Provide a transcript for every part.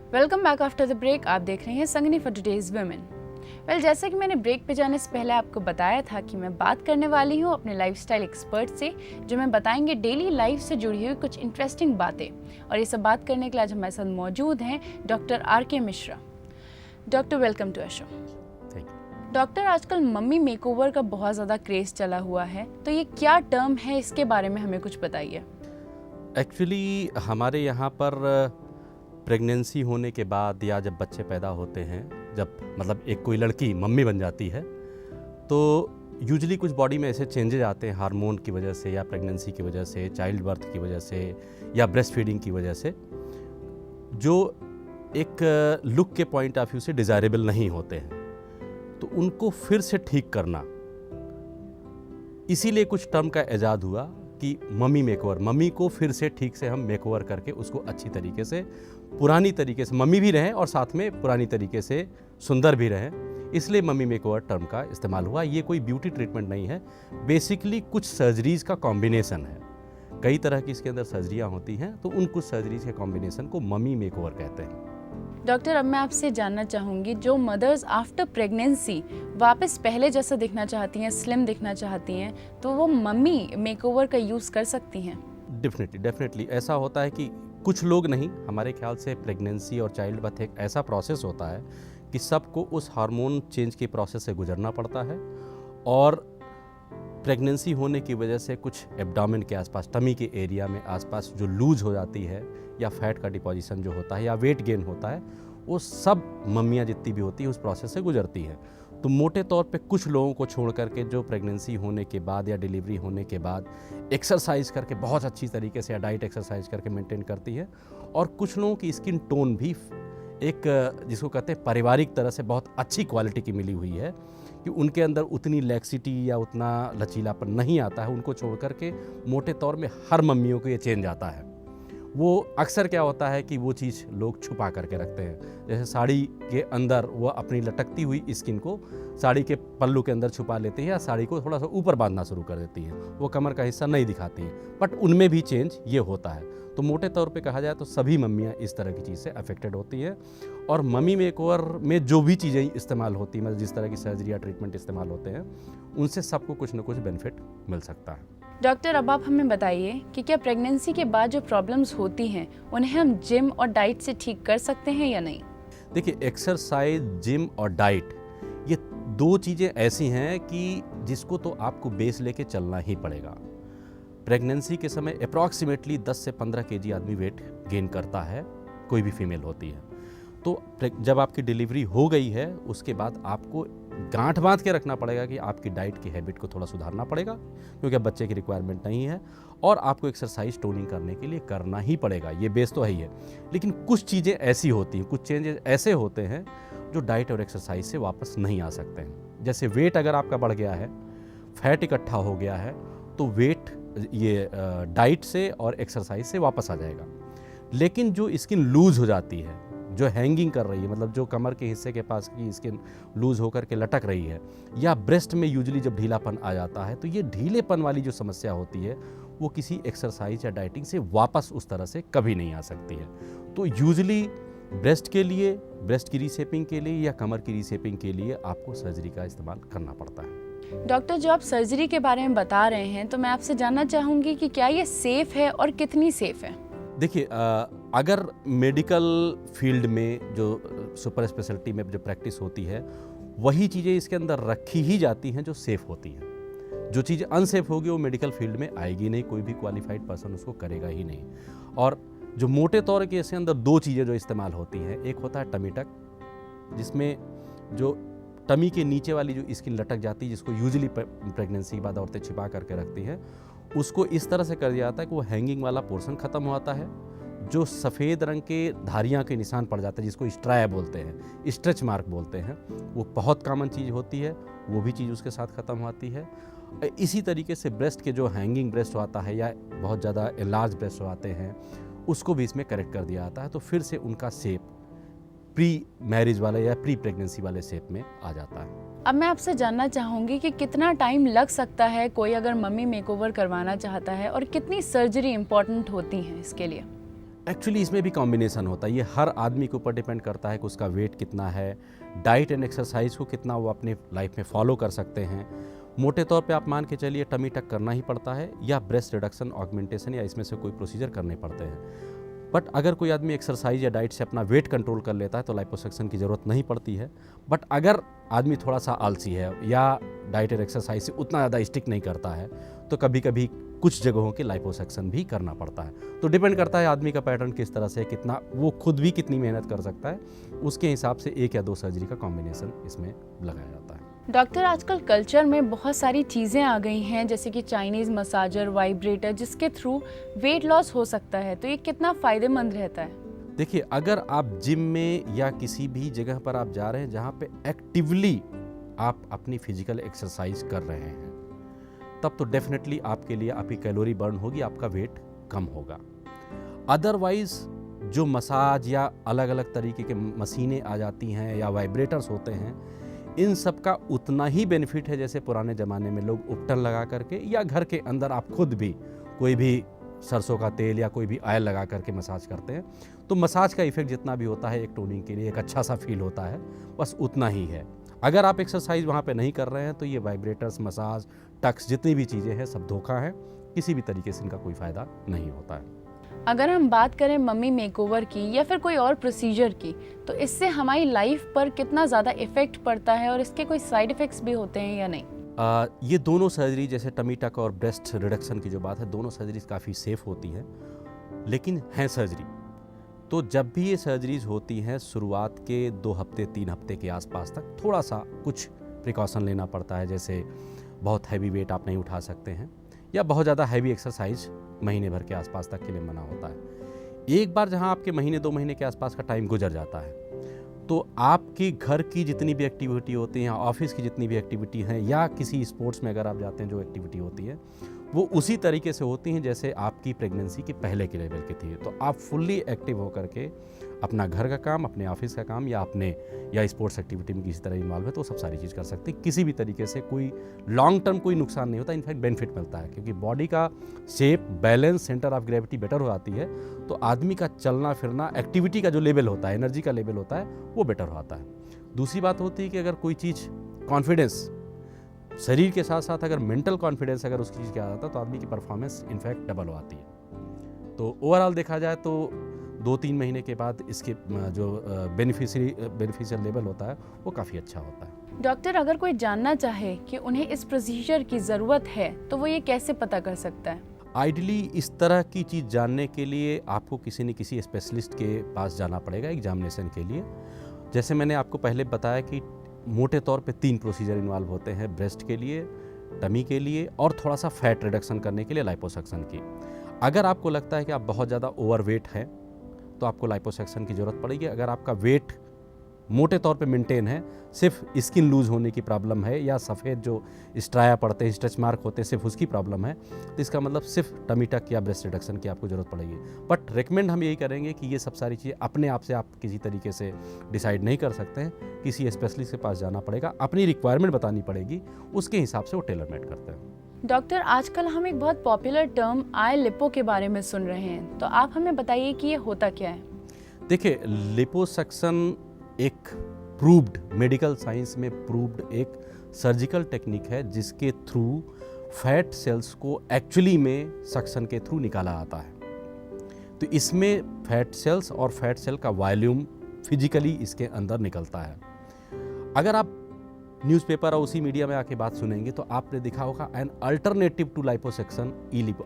Welcome back after the break. आप देख रहे हैं संगनी फॉर टुडेज वुमेन। जैसा कि मैंने ब्रेक पे जाने से पहले आपको बताया था कि मैं बात करने वाली हूँ अपने लाइफस्टाइल एक्सपर्ट से, जो मैं बताएंगे डेली लाइफ से जुड़ी हुई कुछ इंटरेस्टिंग बातें। और ये सब बात करने के लिए आज हमारे साथ मौजूद हैं doctor R K. Mishra. Doctor, welcome to our show. Doctor, आजकल मम्मी मेकओवर का बहुत ज़्यादा क्रेज़ चला हुआ है, तो ये क्या टर्म है, इसके बारे में हमें कुछ बताइए। एक्चुअली हमारे यहाँ पर प्रेगनेंसी होने के बाद या जब बच्चे पैदा होते हैं, जब मतलब एक कोई लड़की मम्मी बन जाती है, तो यूजुअली कुछ बॉडी में ऐसे चेंजेस आते हैं हार्मोन की वजह से या प्रेगनेंसी की वजह से, चाइल्ड बर्थ की वजह से या ब्रेस्ट फीडिंग की वजह से, जो एक लुक के पॉइंट ऑफ व्यू से डिज़ायरेबल नहीं होते हैं। तो उनको फिर से ठीक करना, इसीलिए कुछ टर्म का इजाद हुआ कि मम्मी मेकओवर, मम्मी को फिर से ठीक से हम मेकओवर करके उसको अच्छी तरीके से, पुरानी तरीके से मम्मी भी रहें और साथ में पुरानी तरीके से सुंदर भी रहें, इसलिए मम्मी मेकओवर टर्म का इस्तेमाल हुआ। ये कोई ब्यूटी ट्रीटमेंट नहीं है, बेसिकली कुछ सर्जरीज़ का कॉम्बिनेशन है। कई तरह की इसके अंदर सर्जरियाँ होती हैं, तो उन कुछ सर्जरीज़ के कॉम्बिनेशन को मम्मी मेकओवर कहते हैं। डॉक्टर, अब मैं आपसे जानना चाहूँगी, जो मदर्स आफ्टर प्रेगनेंसी वापस पहले जैसा दिखना चाहती हैं, स्लिम दिखना चाहती हैं, तो वो मम्मी मेकओवर का यूज़ कर सकती हैं? डेफिनेटली ऐसा होता है कि कुछ लोग नहीं, हमारे ख्याल से प्रेगनेंसी और चाइल्ड बर्थ एक ऐसा प्रोसेस होता है कि सबको उस हार्मोन चेंज के प्रोसेस से गुजरना पड़ता है। और प्रेगनेंसी होने की वजह से कुछ एब्डोमेन के आसपास, टमी के एरिया में आसपास जो लूज हो जाती है या फैट का डिपोजिशन जो होता है या वेट गेन होता है, वो सब मम्मियाँ जितनी भी होती हैं उस प्रोसेस से गुजरती हैं। तो मोटे तौर पे कुछ लोगों को छोड़ करके जो प्रेगनेंसी होने के बाद या डिलीवरी होने के बाद एक्सरसाइज करके बहुत अच्छी तरीके से या डाइट एक्सरसाइज करके मेंटेन करती है, और कुछ लोगों की स्किन टोन भी एक जिसको कहते हैं पारिवारिक तरह से बहुत अच्छी क्वालिटी की मिली हुई है कि उनके अंदर उतनी लैक्सिटी या उतना लचीलापन नहीं आता है। उनको छोड़ करके मोटे तौर में हर मम्मियों को ये चेंज आता है। वो अक्सर क्या होता है कि वो चीज़ लोग छुपा करके रखते हैं, जैसे साड़ी के अंदर वो अपनी लटकती हुई स्किन को साड़ी के पल्लू के अंदर छुपा लेती है या साड़ी को थोड़ा सा ऊपर बांधना शुरू कर देती हैं, वो कमर का हिस्सा नहीं दिखाती हैं, बट उनमें भी चेंज ये होता है। तो मोटे तौर पे कहा जाए तो सभी मम्मियाँ इस तरह की चीज़ से अफेक्टेड होती हैं। और मम्मी मेकओवर में जो भी चीज़ें इस्तेमाल होती हैं, मतलब जिस तरह की सर्जरी या ट्रीटमेंट इस्तेमाल होते हैं, उनसे सबको कुछ ना कुछ बेनिफिट मिल सकता है। डॉक्टर, अब आप हमें बताइए कि क्या प्रेगनेंसी के बाद जो प्रॉब्लम्स होती हैं उन्हें हम जिम और डाइट से ठीक कर सकते हैं या नहीं? देखिए, एक्सरसाइज, जिम और डाइट, ये दो चीज़ें ऐसी हैं कि जिसको तो आपको बेस लेके चलना ही पड़ेगा। प्रेगनेंसी के समय अप्रॉक्सीमेटली 10 से 15 केजी आदमी वेट गेन करता है, कोई भी फीमेल होती है। तो जब आपकी डिलीवरी हो गई है, उसके बाद आपको गांठ बांध के रखना पड़ेगा कि आपकी डाइट की हैबिट को थोड़ा सुधारना पड़ेगा, क्योंकि अब बच्चे की रिक्वायरमेंट नहीं है, और आपको एक्सरसाइज टोनिंग करने के लिए करना ही पड़ेगा, ये बेस तो है ही है। लेकिन कुछ चीज़ें ऐसी होती हैं, कुछ चेंजेस ऐसे होते हैं जो डाइट और एक्सरसाइज से वापस नहीं आ सकते हैं। जैसे वेट अगर आपका बढ़ गया है, फैट इकट्ठा हो गया है, तो वेट ये डाइट से और एक्सरसाइज से वापस आ जाएगा। लेकिन जो स्किन लूज हो जाती है, जो हैंगिंग कर रही है, मतलब जो कमर के हिस्से के पास की स्किन लूज होकर के लटक रही है, या ब्रेस्ट में यूजुअली जब ढीलापन आ जाता है, तो ये ढीलेपन वाली जो समस्या होती है वो किसी एक्सरसाइज या डाइटिंग से वापस उस तरह से कभी नहीं आ सकती है। तो यूजुअली ब्रेस्ट के लिए, ब्रेस्ट की रीशेपिंग के लिए या कमर की रीशेपिंग के लिए आपको सर्जरी का इस्तेमाल करना पड़ता है। डॉक्टर, जो आप सर्जरी के बारे में बता रहे हैं, तो मैं आपसे जानना चाहूँगी कि क्या ये सेफ़ है और कितनी सेफ़ है? देखिए, अगर मेडिकल फील्ड में जो सुपर स्पेशलिटी में जो प्रैक्टिस होती है, वही चीज़ें इसके अंदर रखी ही जाती हैं जो सेफ़ होती हैं। जो चीज़ अनसेफ होगी वो मेडिकल फील्ड में आएगी नहीं, कोई भी क्वालिफाइड पर्सन उसको करेगा ही नहीं। और जो मोटे तौर के इसके अंदर दो चीज़ें जो इस्तेमाल होती हैं, एक होता है टमी टक, जिसमें जो टमी के नीचे वाली जो स्किन लटक जाती है, जिसको यूजुअली प्रेगनेंसी के बाद औरतें छिपा करके रखती हैं, उसको इस तरह से कर दिया जाता है कि वो हैंगिंग वाला पोर्शन ख़त्म हो जाता है, जो सफ़ेद रंग के धारियाँ के निशान पड़ जाते हैं, जिसको स्ट्राया बोलते हैं, स्ट्रेच मार्क बोलते हैं, वो बहुत कॉमन चीज़ होती है, वो भी चीज़ उसके साथ ख़त्म होती है। इसी तरीके से ब्रेस्ट के जो हैंगिंग ब्रेस्ट होता है या बहुत ज़्यादा लार्ज ब्रेस्ट होते हैं, उसको भी इसमें करेक्ट कर दिया जाता है, तो फिर से उनका शेप प्री मैरिज वाले या प्री प्रेगनेंसी वाले शेप में आ जाता है। अब मैं आपसे जानना चाहूँगी कि कितना टाइम लग सकता है कोई अगर मम्मी मेकओवर करवाना चाहता है, और कितनी सर्जरी इम्पॉर्टेंट होती हैं इसके लिए? एक्चुअली इसमें भी कॉम्बिनेशन होता है, ये हर आदमी के ऊपर डिपेंड करता है कि उसका वेट कितना है, डाइट एंड एक्सरसाइज को कितना वो अपने लाइफ में फॉलो कर सकते हैं। मोटे तौर पे आप मान के चलिए टमी टक करना ही पड़ता है, या ब्रेस्ट रिडक्शन, ऑगमेंटेशन या इसमें से कोई प्रोसीजर करने पड़ते हैं। बट अगर कोई आदमी एक्सरसाइज या डाइट से अपना वेट कंट्रोल कर लेता है तो लाइपोसक्शन की ज़रूरत नहीं पड़ती है। बट अगर आदमी थोड़ा सा आलसी है या डाइट और एक्सरसाइज से उतना ज़्यादा स्टिक नहीं करता है तो कभी कभी कुछ जगहों की लाइपोसक्शन भी करना पड़ता है। तो डिपेंड करता है आदमी का पैटर्न किस तरह से, कितना वो खुद भी कितनी मेहनत कर सकता है, उसके हिसाब से 1 या 2 सर्जरी का कॉम्बिनेशन इसमें लगाया जाता है। डॉक्टर, आजकल कल्चर में बहुत सारी चीज़ें आ गई हैं जैसे कि चाइनीज़ मसाजर, वाइब्रेटर, जिसके थ्रू वेट लॉस हो सकता है, तो ये कितना फ़ायदेमंद रहता है? देखिए, अगर आप जिम में या किसी भी जगह पर आप जा रहे हैं जहाँ पे एक्टिवली आप अपनी फिजिकल एक्सरसाइज कर रहे हैं, तब तो डेफिनेटली आपके लिए आपकी कैलोरी बर्न होगी, आपका वेट कम होगा। अदरवाइज जो मसाज या अलग अलग तरीके के मशीनें आ जाती हैं या वाइब्रेटर्स होते हैं, इन सब का उतना ही बेनिफिट है जैसे पुराने ज़माने में लोग उपटन लगा करके या घर के अंदर आप खुद भी कोई भी सरसों का तेल या कोई भी ऑयल लगा करके मसाज करते हैं। तो मसाज का इफेक्ट जितना भी होता है एक टोनिंग के लिए एक अच्छा सा फील होता है, बस उतना ही है। अगर आप एक्सरसाइज वहाँ पे नहीं कर रहे हैं तो ये वाइब्रेटर्स, मसाज, टक्स, जितनी भी चीज़ें हैं सब धोखा है, किसी भी तरीके से इनका कोई फ़ायदा नहीं होता है। अगर हम बात करें मम्मी मेकओवर की या फिर कोई और प्रोसीजर की, तो इससे हमारी लाइफ पर कितना ज़्यादा इफेक्ट पड़ता है और इसके कोई साइड इफ़ेक्ट्स भी होते हैं या नहीं? ये दोनों सर्जरी, जैसे टमी टक और ब्रेस्ट रिडक्शन की जो बात है, दोनों सर्जरीज काफ़ी सेफ़ होती हैं, लेकिन हैं सर्जरी। तो जब भी ये सर्जरीज होती हैं शुरुआत के 2 हफ्ते 3 हफ्ते के आसपास तक थोड़ा सा कुछ प्रिकॉशन लेना पड़ता है, जैसे बहुत हैवी वेट आप नहीं उठा सकते हैं या बहुत ज़्यादा हैवी एक्सरसाइज महीने भर के आसपास तक के लिए मना होता है। एक बार जहां आपके महीने 2 महीने के आसपास का टाइम गुजर जाता है तो आपकी घर की जितनी भी एक्टिविटी होती हैं, ऑफिस की जितनी भी एक्टिविटी हैं या किसी स्पोर्ट्स में अगर आप जाते हैं जो एक्टिविटी होती है वो उसी तरीके से होती हैं जैसे आपकी प्रेगनेंसी के पहले के लेवल की थी। तो आप फुल्ली एक्टिव होकर के अपना घर का काम, अपने ऑफिस का काम या स्पोर्ट्स एक्टिविटी में किसी तरह इन्वॉल्व है तो सब सारी चीज़ कर सकते हैं। किसी भी तरीके से कोई लॉन्ग टर्म कोई नुकसान नहीं होता, इनफैक्ट बेनिफिट मिलता है क्योंकि बॉडी का shape, balance, centre of gravity better हो जाती है तो आदमी का चलना फिरना, एक्टिविटी का जो लेवल होता है, एनर्जी का लेवल होता है वो बेटर होता है। दूसरी बात होती है कि अगर कोई चीज़ कॉन्फिडेंस, शरीर के साथ साथ अगर मेंटल कॉन्फिडेंस अगर उस चीज़ के आ जाता है तो आदमी की परफॉर्मेंस इनफैक्ट डबल हो आती है। तो ओवरऑल देखा जाए तो 2-3 महीने के बाद इसके जो बेनिफिशियल लेवल होता है वो काफ़ी अच्छा होता है। डॉक्टर, अगर कोई जानना चाहे कि उन्हें इस प्रोसीजर की ज़रूरत है तो वो ये कैसे पता कर सकता है? आइडियली इस तरह की चीज़ जानने के लिए आपको किसी न किसी स्पेशलिस्ट के पास जाना पड़ेगा एग्जामिनेशन के लिए। जैसे मैंने आपको पहले बताया कि मोटे तौर पे 3 प्रोसीजर इन्वॉल्व होते हैं, ब्रेस्ट के लिए, टमी के लिए और थोड़ा सा फैट रिडक्शन करने के लिए लाइपोसक्शन की। अगर आपको लगता है कि आप बहुत ज़्यादा ओवरवेट हैं तो आपको लाइपोसक्शन की ज़रूरत पड़ेगी। अगर आपका वेट मोटे तौर पे मेंटेन है, सिर्फ स्किन लूज होने की प्रॉब्लम है या सफ़ेद जो स्ट्राया पड़ते हैं, स्ट्रेच मार्क होते हैं, सिर्फ उसकी प्रॉब्लम है तो इसका मतलब सिर्फ टमी टक या ब्रेस्ट रिडक्शन की आपको ज़रूरत पड़ेगी। बट रिकमेंड हम यही करेंगे कि ये सब सारी चीज़ें अपने आप से आप किसी तरीके से डिसाइड नहीं कर सकते हैं, किसी स्पेशलिस्ट के पास जाना पड़ेगा, अपनी रिक्वायरमेंट बतानी पड़ेगी, उसके हिसाब से वो टेलर मेड करते हैं। डॉक्टर, आजकल हम एक बहुत पॉपुलर टर्म आई लिपो के बारे में सुन रहे हैं, तो आप हमें बताइए कि ये होता क्या है? देखिए, लिपोसक्शन एक प्रूव्ड, मेडिकल साइंस में प्रूव्ड एक सर्जिकल टेक्निक है जिसके थ्रू फैट सेल्स को एक्चुअली में सक्शन के थ्रू निकाला आता है। तो इसमें फैट सेल्स और फैट सेल का वॉल्यूम फिजिकली इसके अंदर निकलता है। अगर आप न्यूज़पेपर और उसी मीडिया में आके बात सुनेंगे तो आपने देखा होगा an alternative to liposuction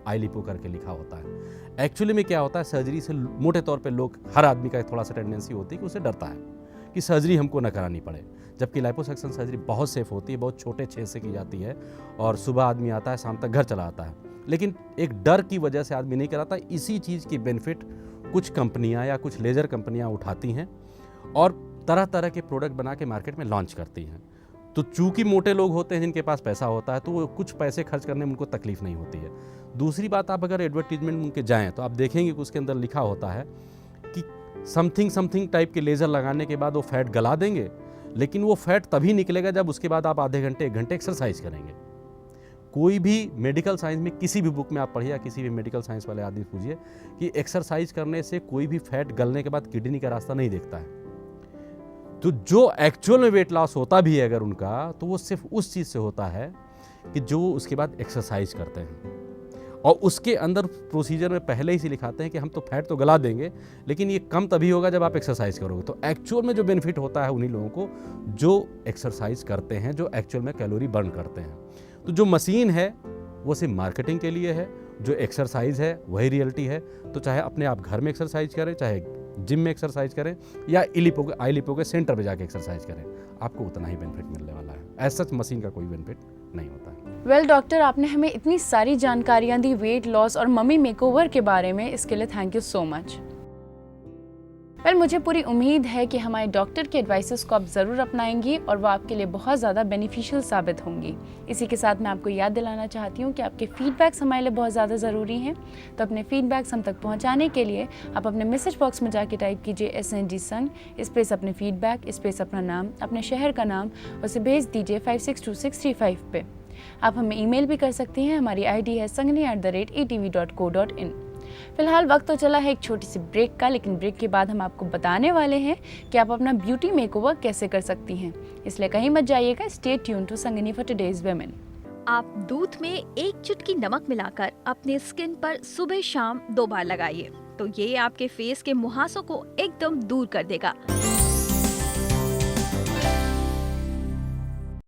I lipo करके लिखा होता है। एक्चुअली में क्या होता है, सर्जरी से मोटे तौर पे लोग, हर आदमी का थोड़ा सा टेंडेंसी होती है कि उसे डरता है कि सर्जरी हमको ना करानी पड़े, जबकि लाइपोसक्शन सर्जरी बहुत सेफ होती है, बहुत छोटे छेद से की जाती है और सुबह आदमी आता है, शाम तक घर चला आता है। लेकिन एक डर की वजह से आदमी नहीं कराता। इसी चीज़ की बेनिफिट कुछ कंपनियां या कुछ लेजर कंपनियां उठाती हैं और तरह तरह के प्रोडक्ट बना के मार्केट में लॉन्च करती हैं। तो चूंकि मोटे लोग होते हैं जिनके पास पैसा होता है तो वो कुछ पैसे खर्च करने में उनको तकलीफ नहीं होती है। दूसरी बात, आप अगर एडवर्टीजमेंट में उनके जाएँ तो आप देखेंगे कि उसके अंदर लिखा होता है कि समथिंग टाइप के लेज़र लगाने के बाद वो फैट गला देंगे, लेकिन वो फैट तभी निकलेगा जब उसके बाद आप आधे घंटे 1 घंटे एक्सरसाइज करेंगे। कोई भी मेडिकल साइंस में किसी भी बुक में आप पढ़िए या किसी भी मेडिकल साइंस वाले आदमी से पूछिए कि एक्सरसाइज करने से कोई भी फैट गलने के बाद किडनी का रास्ता नहीं देखता है। तो जो एक्चुअल में वेट लॉस होता भी है अगर उनका, तो वो सिर्फ उस चीज़ से होता है कि जो उसके बाद एक्सरसाइज करते हैं। और उसके अंदर प्रोसीजर में पहले ही से लिखाते हैं कि हम तो फैट तो गला देंगे, लेकिन ये कम तभी होगा जब आप एक्सरसाइज करोगे। तो एक्चुअल में जो बेनिफिट होता है उन्हीं लोगों को जो एक्सरसाइज करते हैं, जो एक्चुअल में कैलोरी बर्न करते हैं। तो जो मशीन है वो सिर्फ मार्केटिंग के लिए है, जो एक्सरसाइज है वही रियलिटी है। तो चाहे अपने आप घर में एक्सरसाइज करें, चाहे जिम में एक्सरसाइज करें, या आई लिपो के सेंटर पे जाके एक्सरसाइज करें, आपको उतना ही बेनिफिट मिलने वाला है। ऐसा मशीन का कोई बेनिफिट नहीं होता है। वेल डॉक्टर, आपने हमें इतनी सारी जानकारियां दी वेट लॉस और मम्मी मेकओवर के बारे में, इसके लिए thank you so much. Well मुझे पूरी उम्मीद है कि हमारे डॉक्टर के एडवाइसेस को आप ज़रूर अपनाएंगी और वो आपके लिए बहुत ज़्यादा बेनिफिशियल साबित होंगी। इसी के साथ मैं आपको याद दिलाना चाहती हूँ कि आपके फीडबैक्स हमारे लिए बहुत ज़्यादा ज़रूरी हैं। तो अपने फीडबैक्स हम तक पहुँचाने के लिए आप अपने मैसेज बॉक्स में जाके टाइप कीजिए SNG संग, स्पेस अपने फीडबैक, स्पेस अपना नाम, अपने शहर का नाम, उसे भेज दीजिए 562635 पे। आप हमें ईमेल भी कर सकती हैं, हमारी ID है sangni@etv.co.in। फिलहाल वक्त तो चला है एक छोटी सी ब्रेक का, लेकिन ब्रेक के बाद हम आपको बताने वाले हैं कि आप अपना ब्यूटी मेकओवर कैसे कर सकती हैं। इसलिए कहीं मत जाइएगा, stay tune to Sangini for today's women. आप दूध में 1 चुटकी नमक मिलाकर अपने स्किन पर सुबह शाम 2 बार लगाइए, तो ये आपके फेस के मुहासों को एकदम दूर कर देगा।